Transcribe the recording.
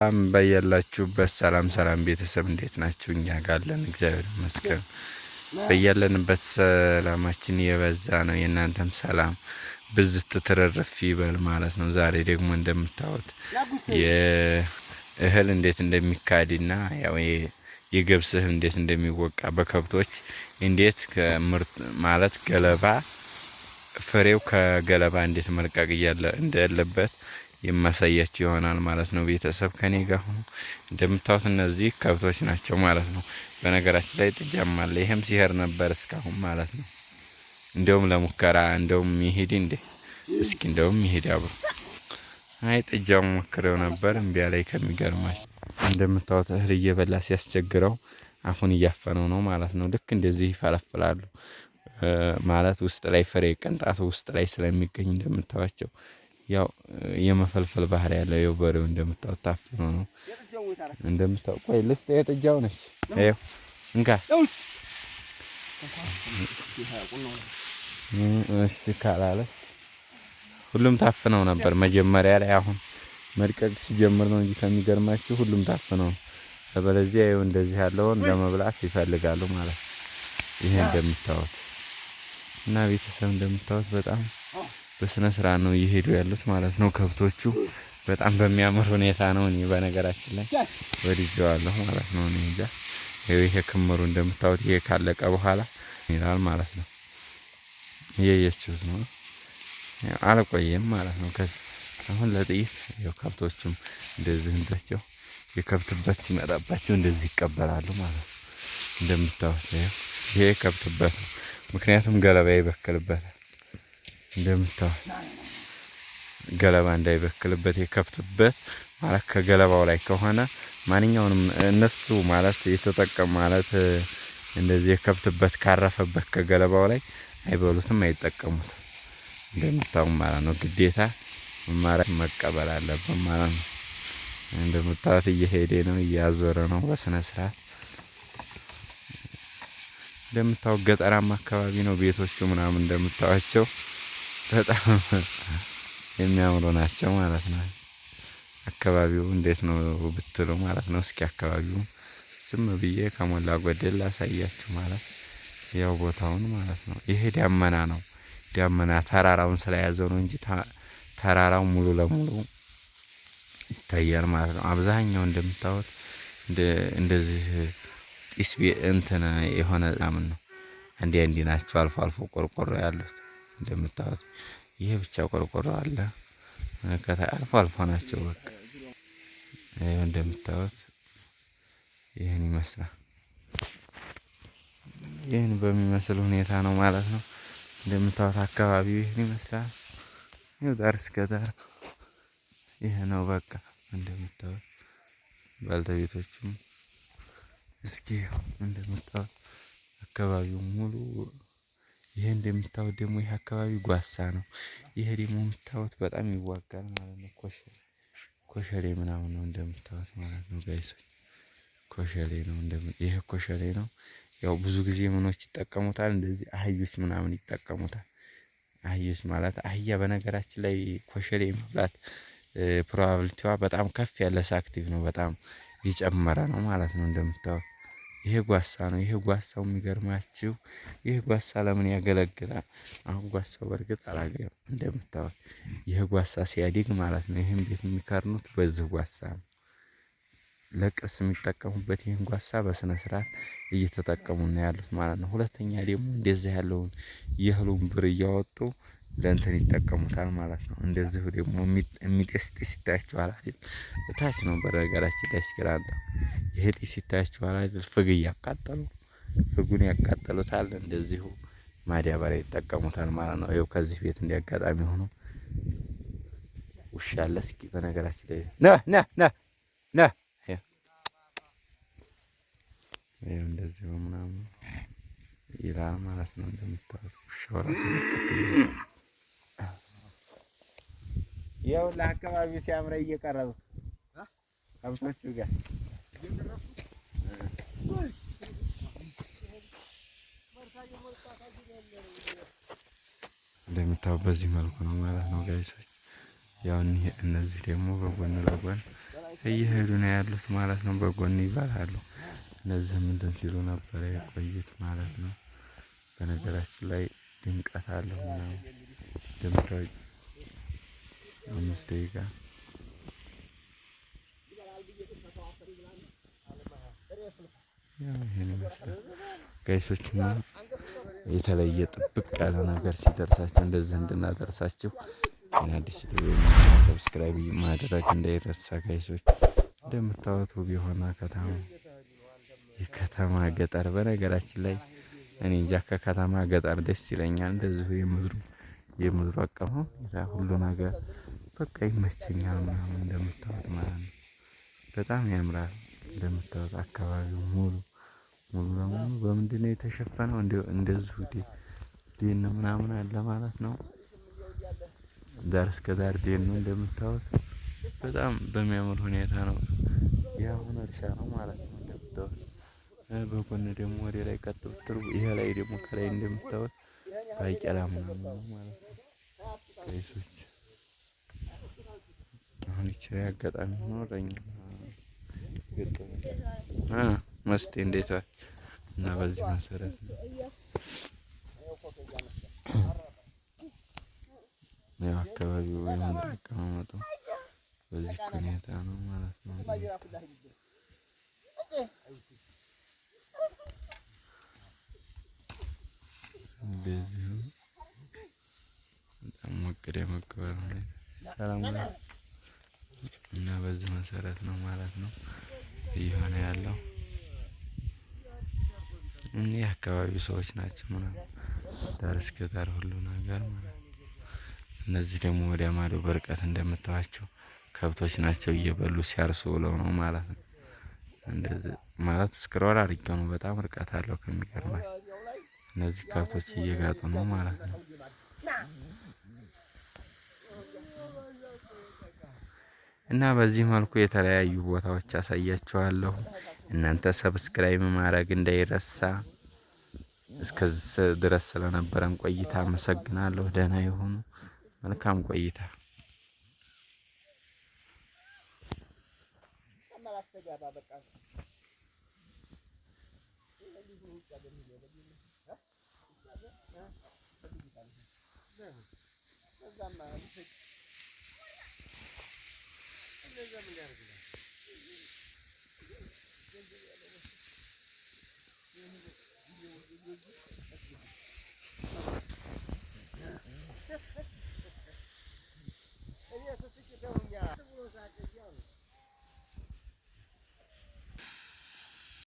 በያላችሁበት ሰላም ቤተሰብ እንዴት ናችሁ? እኛ ጋር አለን እግዚአብሔር ይመስገን። በያለንበት ሰላማችን የበዛ ነው። የእናንተም ሰላም ብዝት ትረፍረፍ ይበል ማለት ነው። ዛሬ ደግሞ እንደምታዩት የእህል እንዴት እንደሚካድና ያው የገብስ እህል እንዴት እንደሚወቃ በከብቶች እንዴት ከምርት ማለት ገለባ ፍሬው ከገለባ እንዴት መልቀቅ እንዳለበት የማሳያችሁ ይሆናል ማለት ነው። ቤተሰብ ከኔ ጋር ሆኖ እንደምታዩት እነዚህ ከብቶች ናቸው ማለት ነው። በነገራችን ላይ ጥጃም አለ። ይሄም ሲሄድ ነበር እስካሁን ማለት ነው። እንደውም ለሙከራ እንደውም ይሄድ እንዴ እስኪ እንደውም ይሄድ አብሮ አይ ጥጃው ሞክረው ነበር እምቢ አለኝ። ከሚገርማችሁ እንደምታዩት እህል እየበላ ሲያስቸግረው አሁን እያፈነው ነው ማለት ነው። ልክ እንደዚህ ይፈለፍላሉ ማለት ውስጥ ላይ ፍሬ ቅንጣቱ ውስጥ ላይ ስለሚገኝ እንደምታዩቸው ያው የመፈልፈል ባህሪ ያለው የበሬው እንደምታዩት ታፍኖ ነው እንደምታው ቆይ ልስጥ የጥጃው ነች አይው እንካ እሺ ካላለ ሁሉም ታፍነው ነበር መጀመሪያ ላይ። አሁን መልቀቅ ሲጀምር ነው እንጂ ከሚገርማችሁ ሁሉም ታፍነው ስለዚህ ይሄው እንደዚህ ያለውን ለመብላት ይፈልጋሉ ማለት ነው። ይሄ እንደምታዩት እና ቤተሰብ እንደምታዩት በጣም በስነ ስርዓት ነው እየሄዱ ያሉት ማለት ነው። ከብቶቹ በጣም በሚያምር ሁኔታ ነው። እኔ በነገራችን ላይ ወድጄዋለሁ ማለት ነው። እኔ እንጃ ይሄ ክምሩ እንደምታዩት ይሄ ካለቀ በኋላ ይላል ማለት ነው። እየየችሁት ነው አልቆየም ማለት ነው። አሁን ለጥይት ያው ከብቶቹም እንደዚህ እንታቸው የከብትበት ሲመጣባቸው እንደዚህ ይቀበላሉ ማለት ነው። እንደምታዩት ይሄ ከብትበት ነው። ምክንያቱም ገለባ ይበክልበታል። እንደምታዩት ገለባ እንዳይበክልበት የከብትበት ማለት ከገለባው ላይ ከሆነ ማንኛውንም እነሱ ማለት የተጠቀሙ ማለት እንደዚህ የከብትበት ካረፈበት ከገለባው ላይ አይበሉትም አይጠቀሙትም። እንደምታዩት ማለት ነው። ግዴታ መቀበል አለብን ማለት ነው። እንደምታዩት እየሄደ ነው እያዞረ ነው በስነ ስርዓት። እንደምታዩት ገጠራማ አካባቢ ነው ቤቶቹ ምናምን እንደምታዩቸው በጣም የሚያምሩ ናቸው ማለት ነው። አካባቢው እንዴት ነው ብትሉ ማለት ነው። እስኪ አካባቢው ዝም ብዬ ከሞላ ጎደል ላሳያችሁ ማለት ያው ቦታውን ማለት ነው። ይሄ ዳመና ነው። ዳመና ተራራውን ስለያዘው ነው እንጂ ተራራው ሙሉ ለሙሉ ይታያል ማለት ነው። አብዛኛው እንደምታዩት እንደዚህ ጢስ እንትን የሆነ ዛምን ነው። አንዴ ናቸው አልፎ አልፎ ቆርቆሮ ያሉት እንደምታዩት ይሄ ብቻ ቆርቆሮ አለ። አልፎ አልፎ ናቸው በቃ ይሄው እንደምታዩት ይሄን ይመስላል። ይሄን በሚመስል ሁኔታ ነው ማለት ነው። እንደምታዩት አካባቢው ይሄን ይመስላል። ይሄው ዳር እስከ ዳር ይሄ ነው በቃ እንደምታዩት ባልተቤቶችም እስኪ እንደምታዩት አካባቢው ሙሉ ይሄ እንደምታዩት ደግሞ ይሄ አካባቢ ጓሳ ነው። ይሄ ደግሞ የምታዩት በጣም ይዋጋል ማለት ነው። ኮሸሌ ምናምን ነው እንደምታዩት ማለት ነው። ጋይስ ኮሸሌ ነው ይሄ ኮሸሌ ነው። ያው ብዙ ጊዜ ምኖች ይጠቀሙታል እንደዚህ አህዮች ምናምን ይጠቀሙታል። አህዮች ማለት አህያ በነገራችን ላይ ኮሸሌ መብላት ፕሮባቢሊቲዋ በጣም ከፍ ያለ አክቲቭ ነው። በጣም እየጨመረ ነው ማለት ነው። እንደምታዩት ይሄ ጓሳ ነው። ይሄ ጓሳው የሚገርማችሁ ይሄ ጓሳ ለምን ያገለግላል? አሁን ጓሳው በርግጥ አላገኘም። እንደምታዩት ይሄ ጓሳ ሲያድግ ማለት ነው። ይሄን ቤት የሚከርኑት በዚህ ጓሳ ነው። ለቅርስ የሚጠቀሙበት ይሄን ጓሳ በስነ ስርዓት እየተጠቀሙ ነው ያሉት ማለት ነው። ሁለተኛ ደግሞ እንደዚህ ያለውን የእህሉን ብር እያወጡ ለእንትን ይጠቀሙታል ማለት ነው። እንደዚህ ደግሞ የሚጤስ ይታያችኋል አይደል? እታች ነው በነገራችን ላይ እስኪራንጣ ይሄ ጢስ ይታያችኋል አይደል? ፍግ እያቃጠሉ ፍጉን ያቃጠሉታል። እንደዚሁ ማዳበሪያ ይጠቀሙታል ማለት ነው። ይኸው ከዚህ ቤት እንዲያጋጣሚ ሆኖ ውሻ አለ። እስኪ በነገራችን ላይ ና ይኸው እንደዚሁ ምናምን ይላል ማለት ነው። እንደምታውቁ ውሻው ራሱ ያው ለአካባቢው ሲያምረ እየቀረበ ከብቶቹ ጋር እንደምታው በዚህ መልኩ ነው ማለት ነው ጋይሶች። ያው እነዚህ ደግሞ በጎን ለጎን እየሄዱ ነው ያሉት ማለት ነው። በጎን ይበላሉ። እነዚህም እንትን ሲሉ ነበር የቆዩት ማለት ነው። በነገራችን ላይ ድምቀት አለው ምናምን እንደምታዩት 5 ደቂቃ ይሄን ይመስላል ጋይሶችና የተለየ ጥብቅ ያለ ነገር ሲደርሳችሁ እንደዚህ እንድናደርሳችሁ አዲስ ቪዲዮ ሰብስክራይብ ማድረግ እንዳይረሳ ጋይሶች። እንደምታዩት ውብ የሆነ ከተማ የከተማ ገጠር በነገራችን ላይ እኔ እንጃ ከከተማ ገጠር ደስ ይለኛል። እንደዚሁ የምድሩ አቀማመጥ ሁሉ ነገር በቃ ይመቸኛል ምናምን እንደምታዩት ማለት ነው። በጣም ያምራል። እንደምታዩት አካባቢው ሙሉ ለሙሉ በምንድን ነው የተሸፈነው? እንደዚሁ ደን ምናምን አለ ማለት ነው። ዳር እስከ ዳር ደን ነው እንደምታዩት። በጣም በሚያምር ሁኔታ ነው። ያሁን እርሻ ነው ማለት ነው እንደምታዩት። በጎን ደግሞ ወደ ላይ ቀጥ ብትሉ ይሄ ላይ ደግሞ ከላይ እንደምታዩት ባቄላ ምናምን ነው ማለት ነው ጋይሶች። አሁን ይችላል አጋጣሚ ሆኖ ለኛ መስቴ እንዴት ዋል እና በዚህ መሰረት ነው ያው አካባቢው የምድር አቀማመጡ በዚህ ሁኔታ ነው ማለት ነው። በዚህ በጣም ሞቅ ደመቅ ባለ ሁኔታ ሰላም እና በዚህ መሰረት ነው ማለት ነው እየሆነ ያለው። እኒህ የአካባቢው ሰዎች ናቸው ምናምን ዳር እስከ ዳር ሁሉ ነገር ማለት ነው። እነዚህ ደግሞ ወዲያ ማዶ በርቀት እንደምታዩዋቸው ከብቶች ናቸው እየበሉ ሲያርሱ ውለው ነው ማለት ነው። እንደዚህ ማለት ስክሮል አድርጌው ነው በጣም ርቀት አለው ከሚገርማችሁ። እነዚህ ከብቶች እየጋጡ ነው ማለት ነው። እና በዚህ መልኩ የተለያዩ ቦታዎች አሳያችኋለሁ። እናንተ ሰብስክራይብ ማድረግ እንዳይረሳ። እስከዚህ ድረስ ስለነበረን ቆይታ አመሰግናለሁ። ደህና ይሁኑ። መልካም ቆይታ።